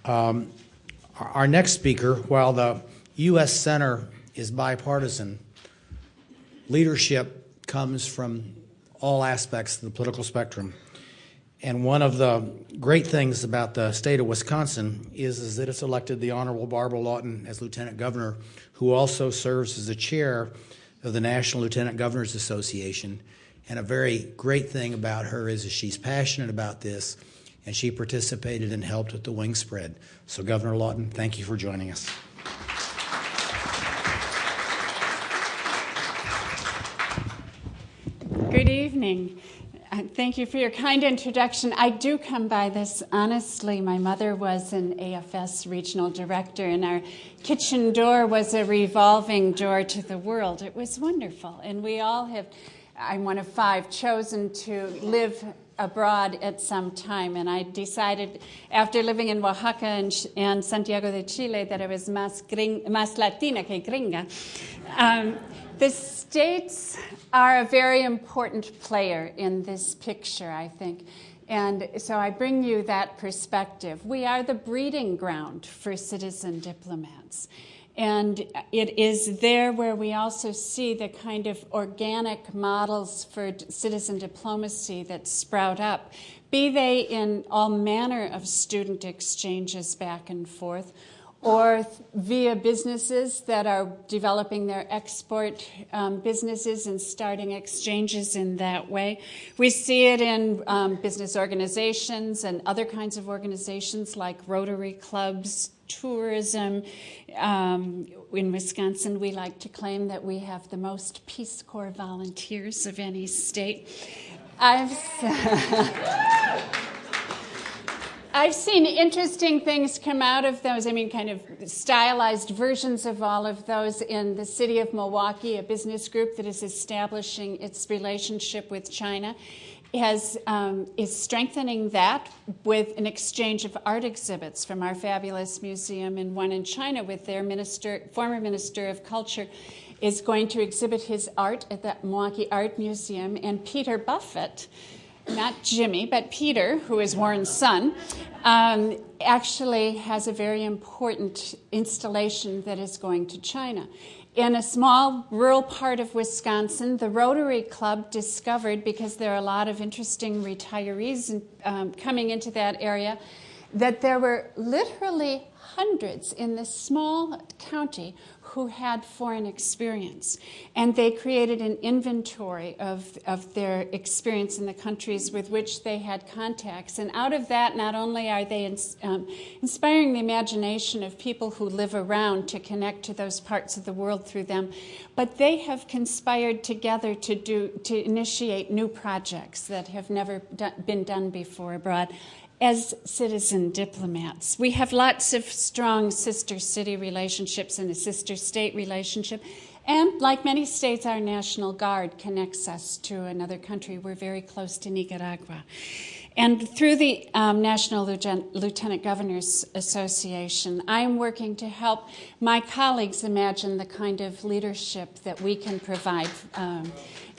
Our next speaker, while the U.S. Center is bipartisan, leadership comes from all aspects of the political spectrum. And one of the great things about the state of Wisconsin is that it's elected the Honorable Barbara Lawton as Lieutenant Governor, who also serves as the chair of the National Lieutenant Governors Association. And a very great thing about her is that she's passionate about this, and she participated and helped with the wing spread. So Governor Lawton, thank you for joining us. Good evening. Thank you for your kind introduction. I do come by this honestly. My mother was an AFS regional director, and our kitchen door was a revolving door to the world. It was wonderful. And we all have, I'm one of 5, chosen to live abroad at some time. And I decided after living in Oaxaca and Santiago de Chile that I was más latina que gringa. The states are a very important player in this picture, I think. And so I bring you that perspective. We are the breeding ground for citizen diplomats. And it is there where we also see the kind of organic models for citizen diplomacy that sprout up, be they in all manner of student exchanges back and forth, or via businesses that are developing their export businesses and starting exchanges in that way. We see it in business organizations and other kinds of organizations like Rotary clubs, tourism. In Wisconsin, we like to claim that we have the most Peace Corps volunteers of any state. I've seen interesting things come out of those, kind of stylized versions of all of those in the city of Milwaukee, a business group that is establishing its relationship with China, is strengthening that with an exchange of art exhibits from our fabulous museum and one in China with their former Minister of Culture is going to exhibit his art at the Milwaukee Art Museum, and Peter Buffett, not Jimmy, but Peter, who is Warren's son, actually has a very important installation that is going to China. In a small rural part of Wisconsin, the Rotary Club discovered, because there are a lot of interesting retirees coming into that area, that there were literally hundreds in this small county who had foreign experience. And they created an inventory of their experience in the countries with which they had contacts. And out of that, not only are they inspiring the imagination of people who live around to connect to those parts of the world through them, but they have conspired together to initiate new projects that have never been done before abroad. As citizen diplomats, we have lots of strong sister city relationships and a sister state relationship. And like many states, our National Guard connects us to another country. We're very close to Nicaragua. And through the National Lieutenant Governors Association, I'm working to help my colleagues imagine the kind of leadership that we can provide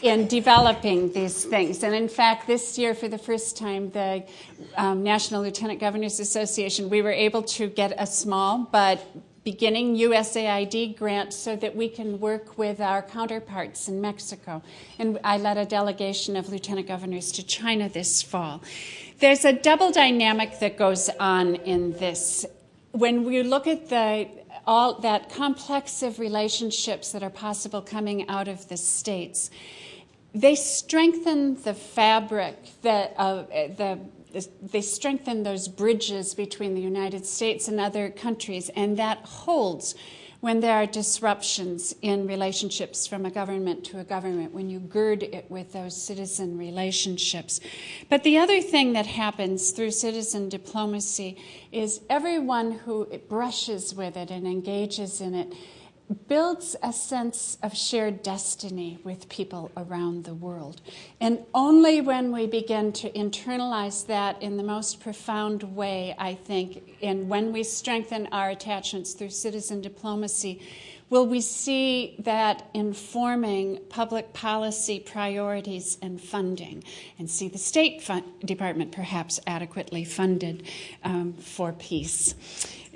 in developing these things. And in fact, this year, for the first time, the National Lieutenant Governors Association, we were able to get a small but beginning USAID grant so that we can work with our counterparts in Mexico. And I led a delegation of lieutenant governors to China this fall. There's a double dynamic that goes on in this. When we look at all that complex of relationships that are possible coming out of the states, they strengthen the fabric they strengthen those bridges between the United States and other countries, and that holds when there are disruptions in relationships from a government to a government, when you gird it with those citizen relationships. But the other thing that happens through citizen diplomacy is everyone who brushes with it and engages in it builds a sense of shared destiny with people around the world. And only when we begin to internalize that in the most profound way, I think, and when we strengthen our attachments through citizen diplomacy, will we see that informing public policy priorities and funding, and see the State Department perhaps adequately funded for peace.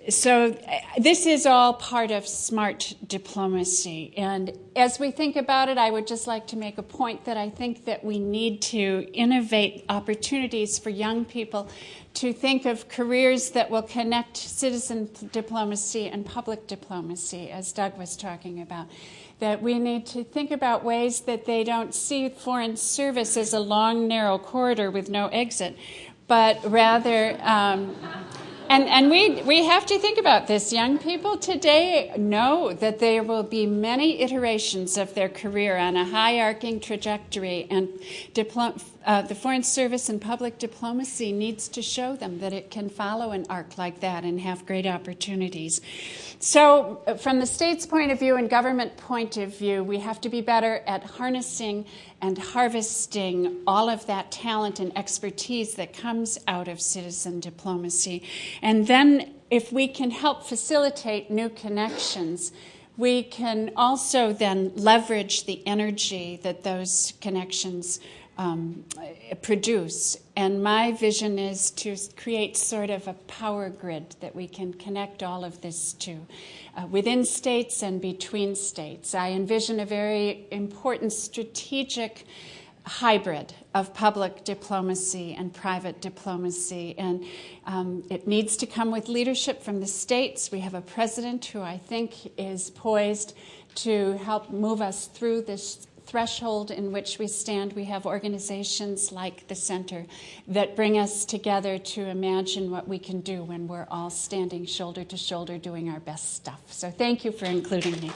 So this is all part of smart diplomacy. And as we think about it, I would just like to make a point that I think that we need to innovate opportunities for young people to think of careers that will connect citizen diplomacy and public diplomacy, as Doug was talking about. That we need to think about ways that they don't see foreign service as a long, narrow corridor with no exit, but rather... And we have to think about this. Young people today know that there will be many iterations of their career on a high-arcing trajectory, and the Foreign Service and public diplomacy needs to show them that it can follow an arc like that and have great opportunities. So from the state's point of view and government point of view, we have to be better at harnessing and harvesting all of that talent and expertise that comes out of citizen diplomacy. And then if we can help facilitate new connections, we can also then leverage the energy that those connections produce. And my vision is to create sort of a power grid that we can connect all of this to within states and between states. I envision a very important strategic hybrid of public diplomacy and private diplomacy, and it needs to come with leadership from the states. We have a president who I think is poised to help move us through this threshold in which we stand. We have organizations like the Center that bring us together to imagine what we can do when we're all standing shoulder to shoulder doing our best stuff. So thank you for including me.